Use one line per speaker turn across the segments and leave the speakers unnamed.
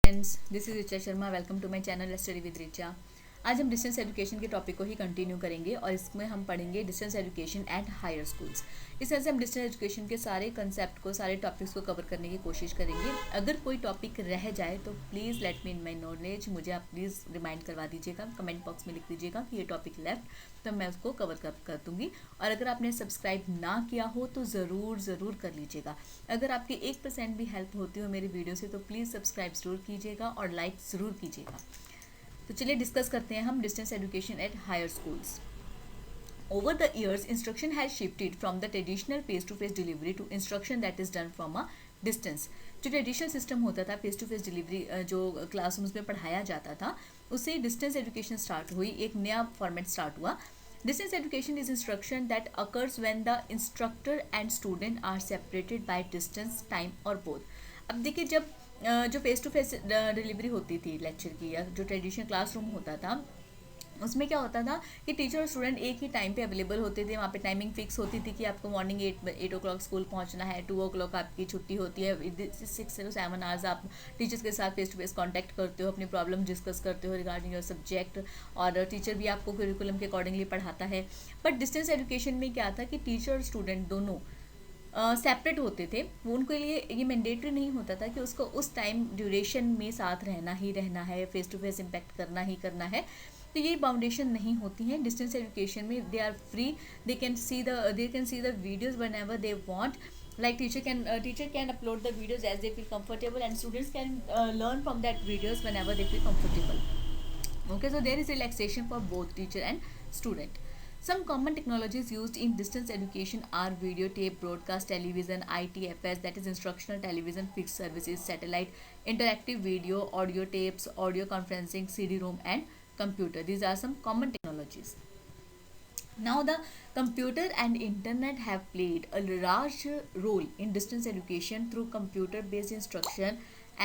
Friends, this is Richa Sharma. Welcome to my channel let's study with Richa. आज हम distance education के topic को ही continue करेंगे और इसमें हम पढ़ेंगे distance education at higher schools. इस तरह से हम डिस्टेंस एजुकेशन के सारे कंसेप्ट को, सारे टॉपिक्स को कवर करने की कोशिश करेंगे। अगर कोई टॉपिक रह जाए तो please let me in my knowledge, मुझे आप प्लीज़ रिमाइंड करवा दीजिएगा, कमेंट बॉक्स में लिख दीजिएगा कि ये टॉपिक लेफ्ट, तो मैं उसको कवर कर दूंगी। और अगर आपने सब्सक्राइब ना किया हो तो ज़रूर कर लीजिएगा। अगर आपकी 1% भी हेल्प होती हो मेरी वीडियो से तो प्लीज़ सब्सक्राइब ज़रूर कीजिएगा और लाइक ज़रूर कीजिएगा। तो चलिए डिस्कस करते हैं हम distance education at higher schools. Over the years, instruction has shifted from the traditional face-to-face delivery to instruction that is done from a distance. जो ट्रेडिशनल सिस्टम होता था फेस टू फेस डिलीवरी, जो classrooms में पढ़ाया जाता था, उससे distance education start हुई, एक नया फॉर्मेट स्टार्ट हुआ। Distance education is instruction that occurs when the instructor and student are separated by distance, time और बोथ। अब देखिए, जब जो फेस टू फेस डिलीवरी होती थी लेक्चर की, या जो ट्रेडिशनल क्लासरूम होता था, उसमें क्या होता था कि टीचर और स्टूडेंट एक ही टाइम पे अवेलेबल होते थे। वहाँ पे टाइमिंग फिक्स होती थी कि आपको मॉर्निंग 8 o'clock स्कूल पहुँचना है, 2 o'clock आपकी छुट्टी होती है। 6 to 7 आवर्स आप टीचर्स के साथ फेस टू फेस कॉन्टैक्ट करते हो, अपनी प्रॉब्लम डिस्कस करते हो रिगार्डिंग योर सब्जेक्ट, और टीचर भी आपको करिकुलम के अकॉर्डिंगली पढ़ाता है। बट डिस्टेंस एजुकेशन में क्या था कि टीचर और स्टूडेंट दोनों सेपरेट होते थे। वो उनके लिए ये मैंडेटरी नहीं होता था कि उसको उस टाइम ड्यूरेशन में साथ रहना ही रहना है, फेस टू फेस इम्पैक्ट करना ही करना है। तो ये बाउंडेशन नहीं होती हैं डिस्टेंस एजुकेशन में। They are free, they can see the videos whenever they want. Like teacher can upload the videos as they feel comfortable, and students can learn from that videos whenever they feel comfortable. Okay, so there is relaxation for both teacher and student. Some common technologies used in distance education are video tape, broadcast television, ITFS, that is instructional television, fixed services, satellite, interactive video, audio tapes, audio conferencing, CD-ROM, and computer. These are some common technologies. Now the computer and internet have played a large role in distance education through computer based instruction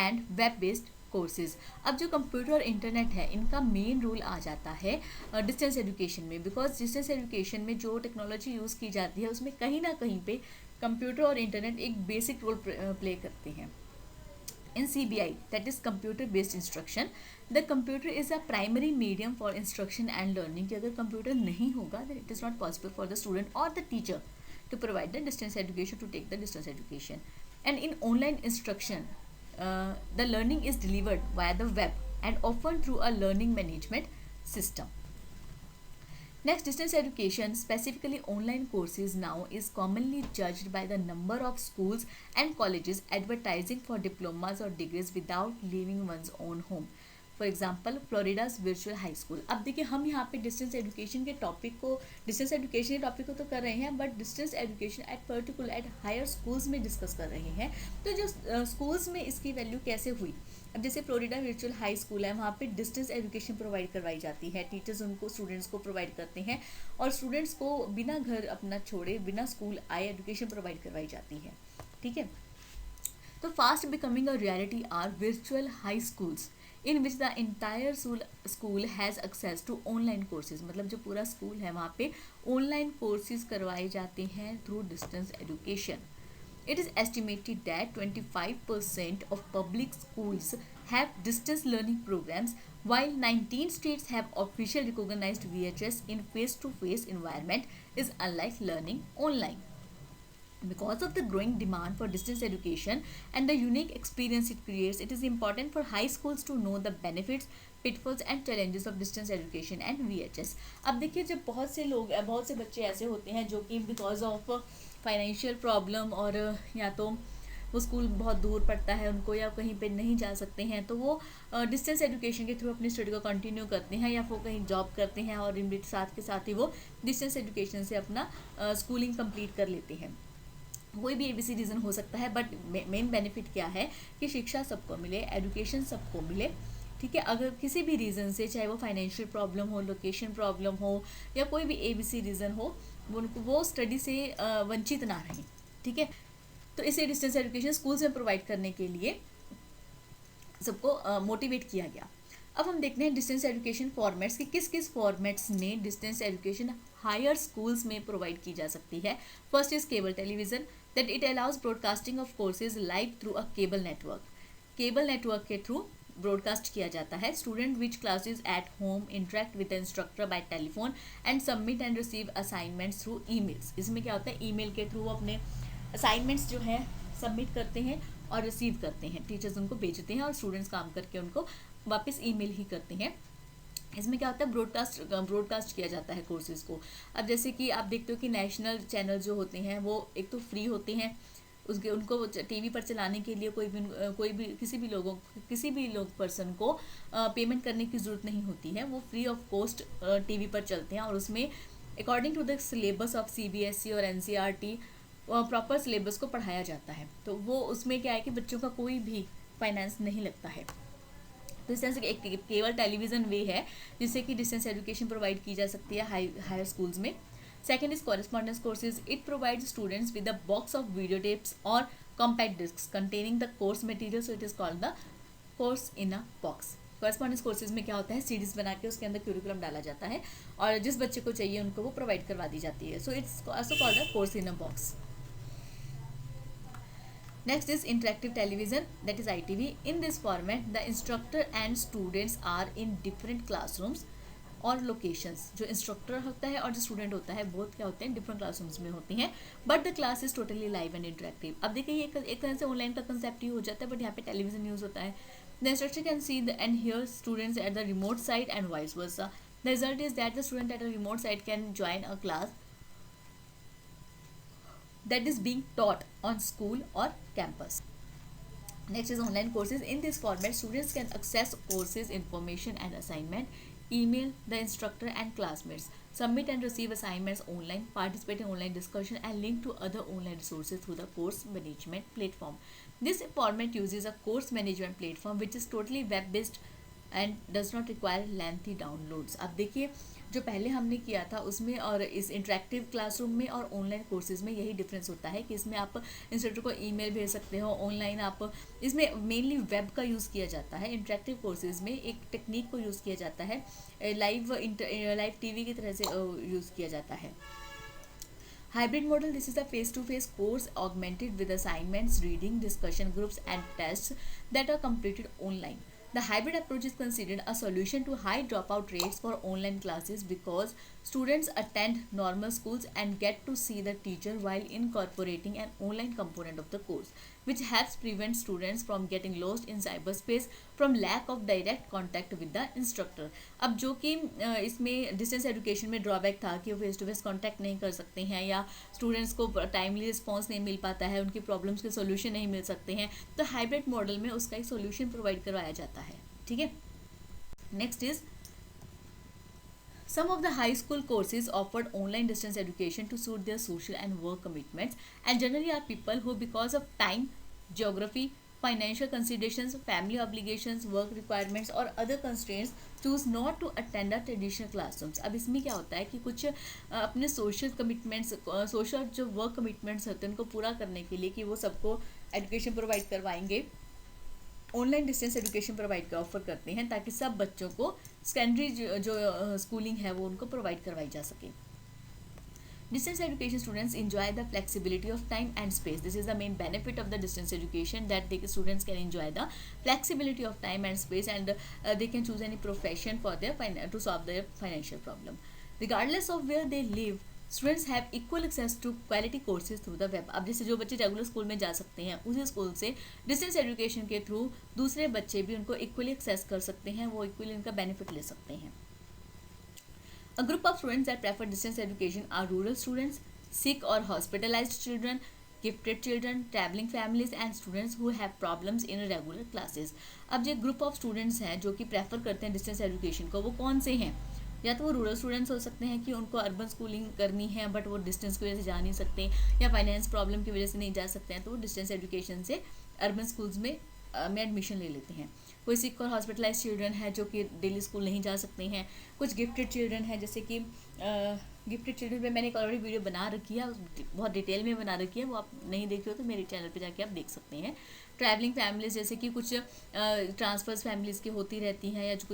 and web based courses. अब जो computer और internet है, इनका main role आ जाता है distance education में, because distance education में जो टेक्नोलॉजी यूज़ की जाती है उसमें कहीं ना कहीं पे कंप्यूटर और इंटरनेट एक बेसिक रोल प्ले करते हैं। In CBI, that is computer based instruction, the computer is a primary medium for instruction and learning. कि अगर कंप्यूटर नहीं होगा then it is not possible for the student or the teacher to provide the distance education, to take the distance education. And in online instruction, the learning is delivered via the web and often through a learning management system. Next, distance education, specifically online courses, now is commonly judged by the number of schools and colleges advertising for diplomas or degrees without leaving one's own home. For example Florida's virtual high school. अब देखिए, हम यहाँ पे distance education के topic को, distance education के topic को तो कर रहे हैं, but distance education at particular at higher schools में डिस्कस कर रहे हैं। तो जो स्कूल्स में इसकी वैल्यू कैसे हुई, अब जैसे फ्लोरिडा वर्चुअल हाई स्कूल है, वहाँ पे डिस्टेंस एजुकेशन प्रोवाइड करवाई जाती है। टीचर्स उनको स्टूडेंट्स को प्रोवाइड करते हैं और स्टूडेंट्स को बिना घर अपना छोड़े, बिना स्कूल आए एजुकेशन प्रोवाइड करवाई जाती है। ठीक है, तो fast becoming a reality are virtual high schools in which the entire school has access to online courses. मतलब जो पूरा स्कूल है वहाँ पे ऑनलाइन कोर्सेज करवाए जाते हैं through distance education. It is estimated that 25% of public schools have distance learning programs, while 19 states have officially recognized VHS in face-to-face environment is unlike learning online. Because of the growing demand for distance education and the unique experience it creates, it is important for high schools to know the benefits, pitfalls and challenges of distance education and VHS. अब देखिए, जब बहुत से बच्चे ऐसे होते हैं जो कि बिकॉज ऑफ फाइनेंशियल प्रॉब्लम, और या तो वो स्कूल बहुत दूर पड़ता है उनको, या कहीं पे नहीं जा सकते हैं, तो वो डिस्टेंस एजुकेशन के थ्रू अपनी स्टडी को कंटिन्यू करते हैं, या वो कहीं जॉब करते हैं और इन साथ के साथ ही वो डिस्टेंस एजुकेशन से अपना स्कूलिंग कंप्लीट कर लेते हैं। कोई भी ABC रीज़न हो सकता है, बट मेन बेनिफिट क्या है कि शिक्षा सबको मिले, एजुकेशन सबको मिले। ठीक है, अगर किसी भी रीज़न से, चाहे वो फाइनेंशियल प्रॉब्लम हो, लोकेशन प्रॉब्लम हो, या कोई भी ABC रीज़न हो, वो स्टडी से वंचित ना रहें। ठीक है, तो इसे डिस्टेंस एजुकेशन स्कूल्स में प्रोवाइड करने के लिए सबको मोटिवेट किया गया। अब हम देखते हैं डिस्टेंस एजुकेशन फॉर्मेट्स कि किस किस फॉर्मेट्स में डिस्टेंस एजुकेशन हायर स्कूल्स में प्रोवाइड की जा सकती है। First is cable television, that it allows broadcasting of courses live through a cable network. Cable network के थ्रू ब्रॉडकास्ट किया जाता है. Student which classes at home interact with instructor bye telephone and submit and receive assignments through emails. इसमें क्या होता है, email के through अपने असाइनमेंट्स जो है सबमिट करते हैं और रिसीव करते हैं. टीचर्स उनको भेजते हैं और स्टूडेंट्स काम करके उनको वापस ईमेल ही करते हैं. इसमें क्या होता है, ब्रॉडकास्ट किया जाता है कोर्सेज को. अब जैसे कि आप देखते हो कि नेशनल चैनल जो होते हैं वो एक तो फ्री होते हैं, उसके उनको टीवी पर चलाने के लिए कोई भी किसी भी लोग पर्सन को पेमेंट करने की ज़रूरत नहीं होती है. वो फ्री ऑफ कॉस्ट टीवी पर चलते हैं और उसमें according to the syllabus of CBSE और NCERT प्रॉपर सिलेबस को पढ़ाया जाता है. तो वो उसमें क्या है कि बच्चों का कोई भी फाइनेंस नहीं लगता है. तो इस तरह से एक केवल टेलीविज़न वे है जिससे कि डिस्टेंस एजुकेशन प्रोवाइड की जा सकती है हायर स्कूल्स में. Second is correspondence courses. It provides students with a box of video tapes और compact discs containing the course material, so it is called the course in a box. Correspondence courses में क्या होता है, series बना के उसके अंदर curriculum डाला जाता है और जिस बच्चे को चाहिए उनको वो प्रोवाइड करवा दी जाती है. So it's also called the course in a box. Next is interactive television, that is ITV. In this format, the instructor and students are in different classrooms और locations. जो इंस्ट्रक्टर होता है और जो स्टूडेंट होता है बहुत क्या होते हैं, डिफरेंट क्लासरूम्स में होती हैं. But the class is totally live and interactive. अब देखिए ये एक तरह से ऑनलाइन का कंसेप्ट ही हो जाता है, बट यहाँ पे टेलीविजन यूज होता है. The instructor can see and here students at the remote side and vice versa. The result is that the student at a remote side can join a class that is being taught on school or campus. Next is online courses. In this format, students can access courses, information and assignment, email the instructor and classmates, submit and receive assignments online, participate in online discussion and link to other online resources through the course management platform. This format uses a course management platform which is totally web based and does not require lengthy downloads. अब देखिए जो पहले हमने किया था उसमें और इस इंटरेक्टिव क्लासरूम में और ऑनलाइन कोर्सेज में यही डिफरेंस होता है कि इसमें आप इंस्ट्रक्टर को ईमेल भेज सकते हो. ऑनलाइन आप इसमें मेनली वेब का यूज़ किया जाता है. इंटरेक्टिव कोर्सेज में एक टेक्निक को यूज़ किया जाता है, लाइव टीवी की तरह से यूज़ किया जाता है. Hybrid model, this is a face-to-face course augmented with assignments, reading, discussion groups and tests that are completed online. The hybrid approach is considered a solution to high dropout rates for online classes because students attend normal schools and get to see the teacher while incorporating an online component of the course, which helps prevent students from getting lost in cyberspace from lack of direct contact with the instructor. अब जो कि इसमें distance education में drawback था कि वो face to face contact नहीं कर सकते हैं या स्टूडेंट्स को टाइमली रिस्पॉन्स नहीं मिल पाता है, उनकी प्रॉब्लम्स के सोल्यूशन नहीं मिल सकते हैं, तो हाइब्रिड मॉडल में उसका एक सोल्यूशन प्रोवाइड करवाया जाता है. ठीक है. Next is some of the high school courses offered online distance education to suit their social and work commitments and generally are people who because of time, geography, financial considerations, family obligations, work requirements or other constraints choose not to attend a traditional classrooms. अब इसमें क्या होता है कि कुछ अपने social commitments, social जो work commitments होते हैं उनको पूरा करने के लिए कि वो सबको एजुकेशन प्रोवाइड करवाएंगे, ऑनलाइन डिस्टेंस एजुकेशन प्रोवाइड कर ऑफर करते हैं ताकि सब बच्चों को सेकेंडरी जो स्कूलिंग है वो उनको प्रोवाइड करवाई जा सके. Distance education students enjoy the flexibility of time and space. This is the main benefit of the distance education, that the students can enjoy the flexibility of time and space and they can choose any profession for their to solve their financial problem. Regardless of where they live, students have equal access to quality courses through the web. अब जैसे जो बच्चे regular school में जा सकते हैं उसी school से डिस्टेंस एजुकेशन के थ्रू दूसरे बच्चे भी उनको इक्वली एक्सेस कर सकते हैं, वो इक्वली उनका बेनिफिट ले सकते हैं. A group of students that prefer distance education are rural students, sick or hospitalized children, gifted children, traveling families and students who have problems in regular classes. अब जो ग्रुप ऑफ स्टूडेंट्स हैं जो कि prefer करते हैं distance education को, वो कौन से हैं? या तो वो रूरल स्टूडेंट्स हो सकते हैं कि उनको अर्बन स्कूलिंग करनी है बट वो डिस्टेंस की वजह से जा नहीं सकते, या फाइनेंस प्रॉब्लम की वजह से नहीं जा सकते हैं, तो वो डिस्टेंस एजुकेशन से अर्बन स्कूल्स में एडमिशन ले लेते हैं. कोई सिक और हॉस्पिटलाइज चिल्ड्रन है जो कि डेली स्कूल नहीं जा सकते हैं. कुछ गिफ्टेड चिल्ड्रन है, जैसे कि गिफ्टेड चिल्ड्रन में मैंने एक ऑलरेडी वीडियो बना रखी है, बहुत डिटेल में बना रखी है, वो आप नहीं देखे हो तो मेरे चैनल पे जाके आप देख सकते हैं. ट्रैवलिंग फैमिलीज जैसे कि कुछ ट्रांसफर्स फैमिलीज़ की होती रहती हैं, या जो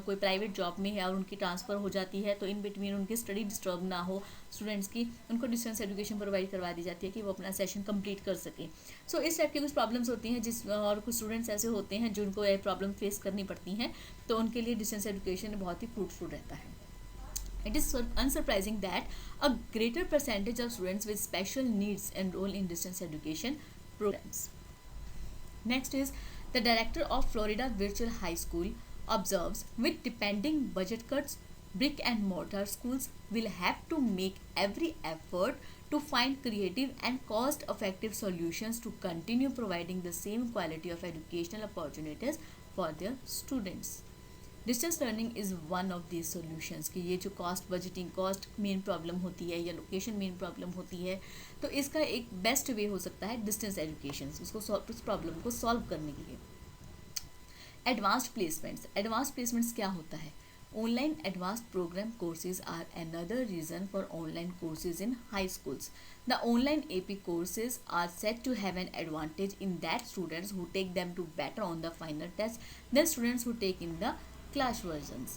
कोई प्राइवेट जॉब में है और उनकी ट्रांसफ़र हो जाती है, तो इन बिटवीन उनकी स्टडी डिस्टर्ब ना हो स्टूडेंट्स की, उनको डिस्टेंस एजुकेशन प्रोवाइड करवा दी जाती है कि वो अपना सेशन कंप्लीट कर सकें। सो इस टाइप की कुछ प्रॉब्लम्स होती हैं और कुछ स्टूडेंट्स ऐसे होते हैं जिनको ये प्रॉब्लम फेस करनी पड़ती हैं, तो उनके लिए डिस्टेंस एजुकेशन बहुत ही फ्रूटफुल रहता है। It is unsurprising that a greater percentage of students with special needs enroll in distance education programs. Next is the director of Florida Virtual High School observes, with depending budget cuts, brick and mortar schools will have to make every effort to find creative and cost effective solutions to continue providing the same quality of educational opportunities for their students. Distance learning is one of these solutions कि ये जो cost main problem होती है या location main problem होती है, तो इसका एक बेस्ट वे हो सकता है डिस्टेंस एजुकेशन उस प्रॉब्लम को सॉल्व करने के लिए। एडवांस्ड प्लेसमेंट्स क्या होता है? Online advanced program courses are another reason for online courses in high schools. The online AP courses are said to have an advantage in that students who take them do better on the final test than students who take in the class versions.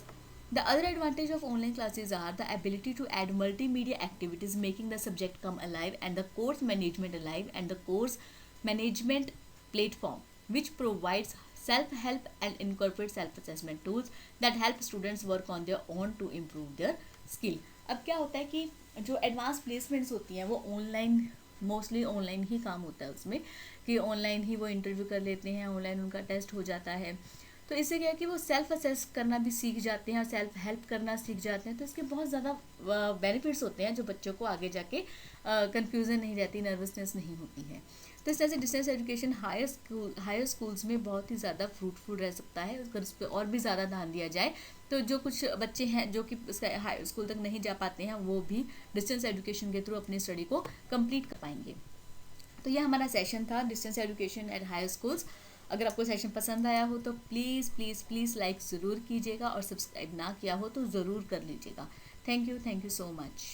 The other advantage of online classes are the ability to add multimedia activities, making the subject come alive, and the course management alive, and the course management platform, which provides self-help and incorporates self-assessment tools that help students work on their own to improve their skill. अब क्या होता है कि जो advance placements होती हैं वो online, mostly online ही काम होता है उसमें, कि ऑनलाइन ही वो इंटरव्यू कर लेते हैं, ऑनलाइन उनका टेस्ट हो जाता है। तो इससे क्या है कि वो सेल्फ असेस करना भी सीख जाते हैं और सेल्फ हेल्प करना सीख जाते हैं। तो इसके बहुत ज़्यादा बेनिफिट्स होते हैं जो बच्चों को आगे जाके कंफ्यूजन नहीं रहती, नर्वसनेस नहीं होती है। तो इस तरह से डिस्टेंस एजुकेशन हायर स्कूल्स में बहुत ही ज़्यादा फ्रूटफुल रह सकता है अगर उस पर और भी ज़्यादा ध्यान दिया जाए। तो जो कुछ बच्चे हैं जो कि हायर स्कूल तक नहीं जा पाते हैं, वो भी डिस्टेंस एजुकेशन के थ्रू अपनी स्टडी को कंप्लीट कर पाएंगे। तो यह हमारा सेशन था distance education at higher schools. अगर आपको सेशन पसंद आया हो तो प्लीज़ प्लीज़ प्लीज़ लाइक ज़रूर कीजिएगा और सब्सक्राइब ना किया हो तो ज़रूर कर लीजिएगा। Thank you so much.